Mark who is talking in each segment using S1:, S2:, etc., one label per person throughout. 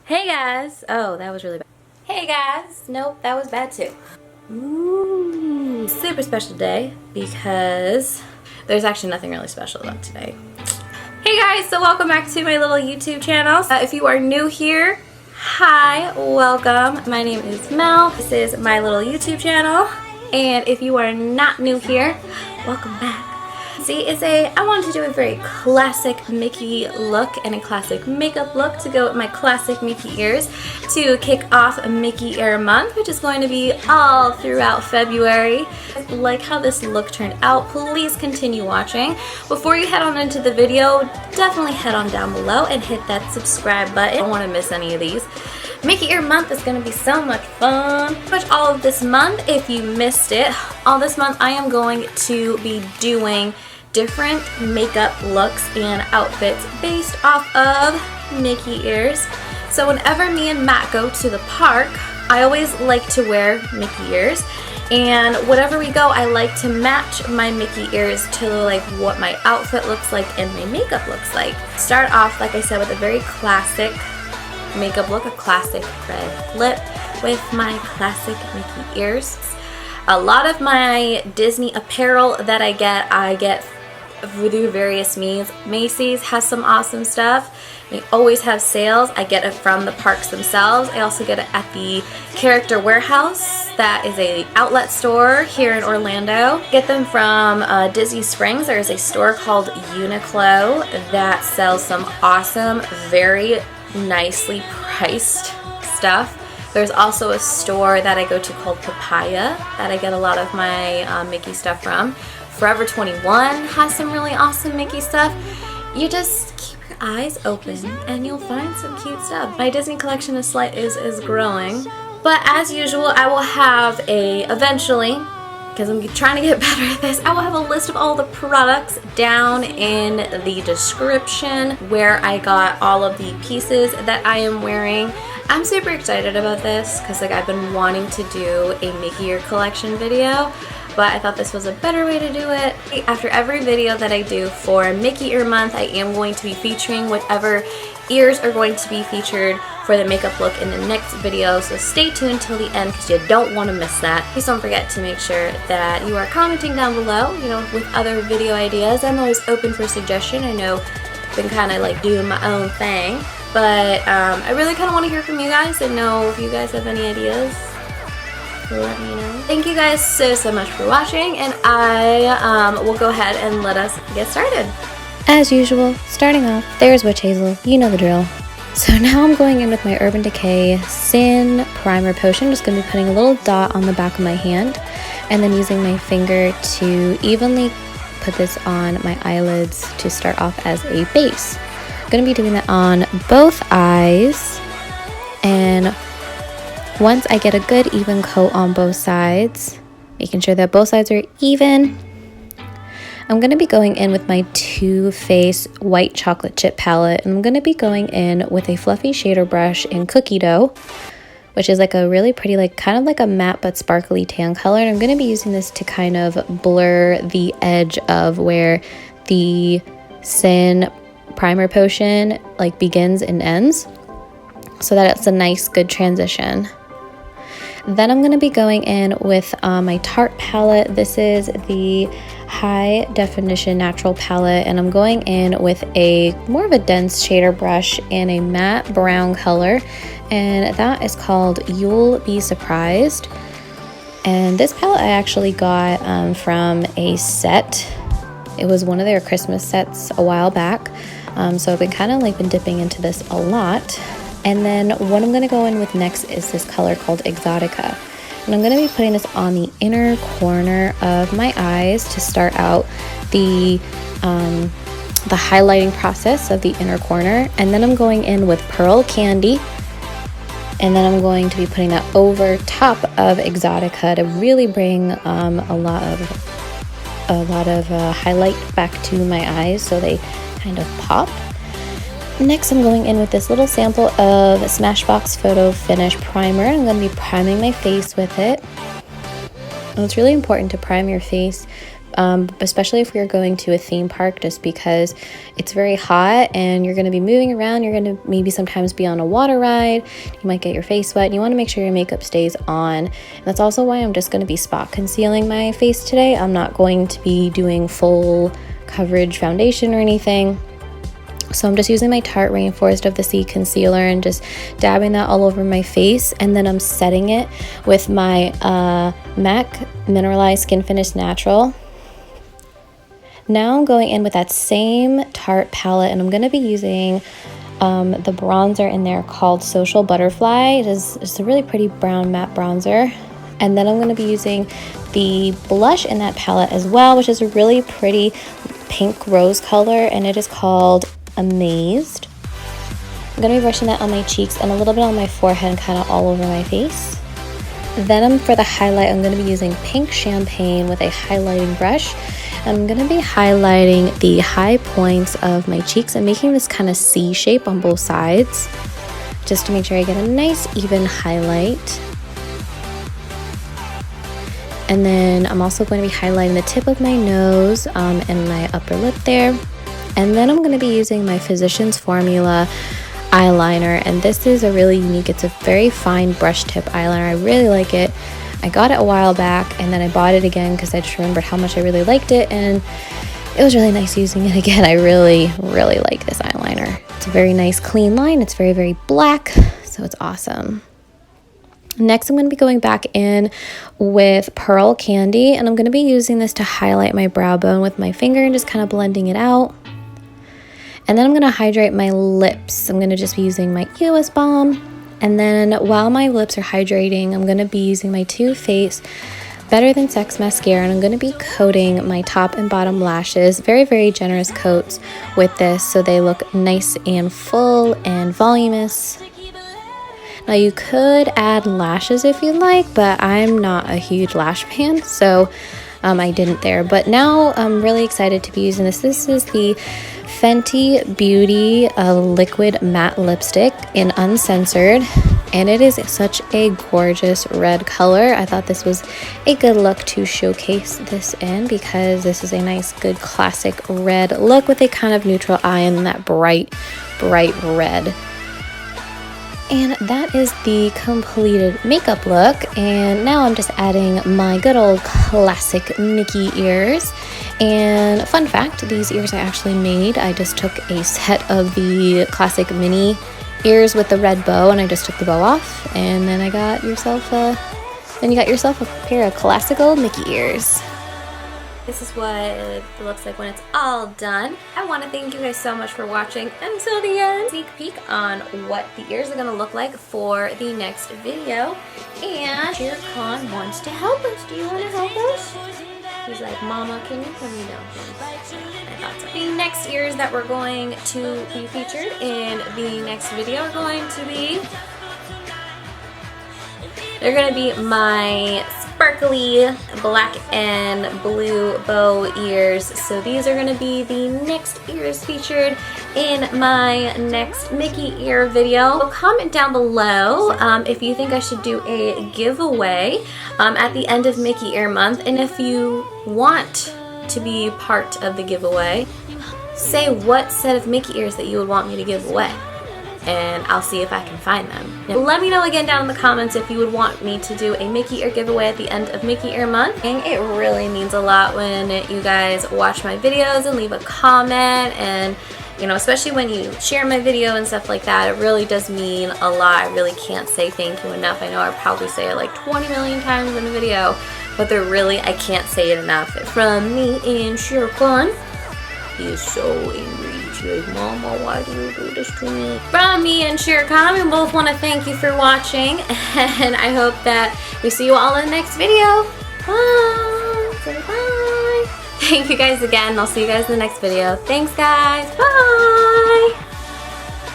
S1: Hey guys! Oh, that was really bad. Hey guys! Nope, that was bad too. Ooh, super special day because there's actually nothing really special about today. Hey guys, so welcome back to my little YouTube channel. If you are new here, hi, welcome. My name is Mel. This is my little YouTube channel. And if you are not new here, welcome back. See, I wanted to do a very classic Mickey look and a classic makeup look to go with my classic Mickey ears to kick off Mickey Ear Month, which is going to be all throughout February. Like how this look turned out, please continue watching. Before you head on into the video, definitely head on down below and hit that subscribe button. I don't want to miss any of these. Mickey Ear Month is going to be so much fun. Pretty much all of this month, if you missed it, all this month I am going to be doing different makeup looks and outfits based off of Mickey ears. So whenever me and Matt go to the park, I always like to wear Mickey ears. And whenever we go, I like to match my Mickey ears to like what my outfit looks like and my makeup looks like. Start off, like I said, with a very classic makeup look, a classic red lip with my classic Mickey ears. A lot of my Disney apparel that I get through various means. Macy's has some awesome stuff. They always have sales. I get it from the parks themselves. I also get it at the Character Warehouse. That is an outlet store here in Orlando. Get them from Disney Springs. There is a store called Uniqlo that sells some awesome, very nicely priced stuff. There's also a store that I go to called Papaya that I get a lot of my Mickey stuff from. Forever 21 has some really awesome Mickey stuff. You just keep your eyes open and you'll find some cute stuff. My Disney collection is growing. But as usual, I will have eventually, because I'm trying to get better at this, I will have a list of all the products down in the description where I got all of the pieces that I am wearing. I'm super excited about this because I've been wanting to do a Mickey ear collection video, but I thought this was a better way to do it. After every video that I do for Mickey Ear Month, I am going to be featuring whatever ears are going to be featured for the makeup look in the next video, so stay tuned till the end because you don't want to miss that. Please don't forget to make sure that you are commenting down below, with other video ideas. I'm always open for suggestion. I know I've been kind of like doing my own thing, but I really kind of want to hear from you guys and know if you guys have any ideas. Let me know. Thank you guys so much for watching, and I will go ahead and let us get started.
S2: As usual, starting off, there's Witch Hazel, you know the drill. So now I'm going in with my Urban Decay Sin Primer Potion. Just going to be putting a little dot on the back of my hand and then using my finger to evenly put this on my eyelids to start off as a base. I'm going to be doing that on both eyes, and once I get a good even coat on both sides, making sure that both sides are even, I'm going to be going in with my Too Faced White Chocolate Chip palette, and I'm going to be going in with a fluffy shader brush in Cookie Dough, which is like a really pretty, kind of like a matte but sparkly tan color, and I'm going to be using this to kind of blur the edge of where the Sin Primer Potion begins and ends, so that it's a nice good transition. Then I'm going to be going in with my Tarte palette. This is the High Definition Natural palette, and I'm going in with more of a dense shader brush in a matte brown color, and that is called You'll Be Surprised. And this palette I actually got from a set. It was one of their Christmas sets a while back, so I've been kind of been dipping into this a lot. And then what I'm going to go in with next is this color called Exotica. And I'm going to be putting this on the inner corner of my eyes to start out the highlighting process of the inner corner. And then I'm going in with Pearl Candy. And then I'm going to be putting that over top of Exotica to really bring a lot of highlight back to my eyes so they kind of pop. Next, I'm going in with this little sample of Smashbox Photo Finish Primer. I'm going to be priming my face with it. And it's really important to prime your face especially if you're going to a theme park, just because it's very hot and you're going to be moving around. You're going to maybe sometimes be on a water ride. You might get your face wet and you want to make sure your makeup stays on. And that's also why I'm just going to be spot concealing my face today. I'm not going to be doing full coverage foundation or anything. So I'm just using my Tarte Rainforest of the Sea concealer and just dabbing that all over my face, and then I'm setting it with my MAC Mineralized Skinfinish Natural. Now I'm going in with that same Tarte palette, and I'm going to be using the bronzer in there called Social Butterfly. It's a really pretty brown matte bronzer. And then I'm going to be using the blush in that palette as well, which is a really pretty pink rose color, and it is called Amazed. I'm going to be brushing that on my cheeks and a little bit on my forehead and kind of all over my face. Then for the highlight, I'm going to be using pink champagne with a highlighting brush. I'm going to be highlighting the high points of my cheeks and making this kind of C shape on both sides, just to make sure I get a nice even highlight. And then I'm also going to be highlighting the tip of my nose and my upper lip there. And then I'm going to be using my Physicians Formula eyeliner, and this is a really unique, it's a very fine brush tip eyeliner. I really like it. I got it a while back and then I bought it again because I just remembered how much I really liked it, and it was really nice using it again. I really like this eyeliner. It's a very nice clean line. It's very black, so it's awesome. Next, I'm going to be going back in with Pearl Candy, and I'm going to be using this to highlight my brow bone with my finger and just kind of blending it out. And then I'm going to hydrate my lips. I'm going to just be using my EOS Balm. And then while my lips are hydrating, I'm going to be using my Too Faced Better Than Sex Mascara, and I'm going to be coating my top and bottom lashes. Very generous coats with this, so they look nice and full and voluminous. Now you could add lashes if you'd like, but I'm not a huge lash fan, so I didn't there. But now I'm really excited to be using this. This is the Fenty Beauty liquid matte lipstick in Uncensored, and it is such a gorgeous red color. I thought this was a good look to showcase this in, because this is a nice good classic red look with a kind of neutral eye and that bright red. And that is the completed makeup look, and now I'm just adding my good old classic Mickey ears. And fun fact, these ears I actually made. I just took a set of the classic mini ears with the red bow, and I just took the bow off, and then you got yourself a pair of classic old Mickey ears. This is what it looks like when it's all done. I want to thank you guys so much for watching until the end. Sneak peek on what the ears are going to look like for the next video. And Shere Khan wants to help us. Do you want to help us? He's like, Mama, can you come down, please? I thought so. The next ears that we're going to be featured in the next video are going to be... They're going to be my sparkly black and blue bow ears. So these are going to be the next ears featured in my next Mickey ear video. So comment down below if you think I should do a giveaway at the end of Mickey ear month, and if you want to be part of the giveaway, say what set of Mickey ears that you would want me to give away, and I'll see if I can find them. Now, let me know again down in the comments if you would want me to do a Mickey ear giveaway at the end of Mickey ear month. And it really means a lot when you guys watch my videos and leave a comment, and you know, especially when you share my video and stuff like that. It really does mean a lot. I really can't say thank you enough. I know I probably say it like 20 million times in a video, but I can't say it enough. From me and Shere Khan. He is so angry. She's like, Mama, why do you do this to me? From me and Shere Khan, we both want to thank you for watching, and I hope that we see you all in the next video. Bye. Say bye. Thank you guys again. I'll see you guys in the next video. Thanks, guys. Bye.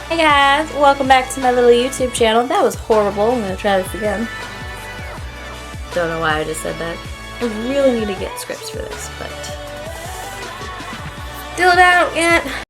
S2: Hey guys, welcome back to my little YouTube channel. That was horrible. I'm gonna try this again. Don't know why I just said that. I really need to get scripts for this, but still don't yet.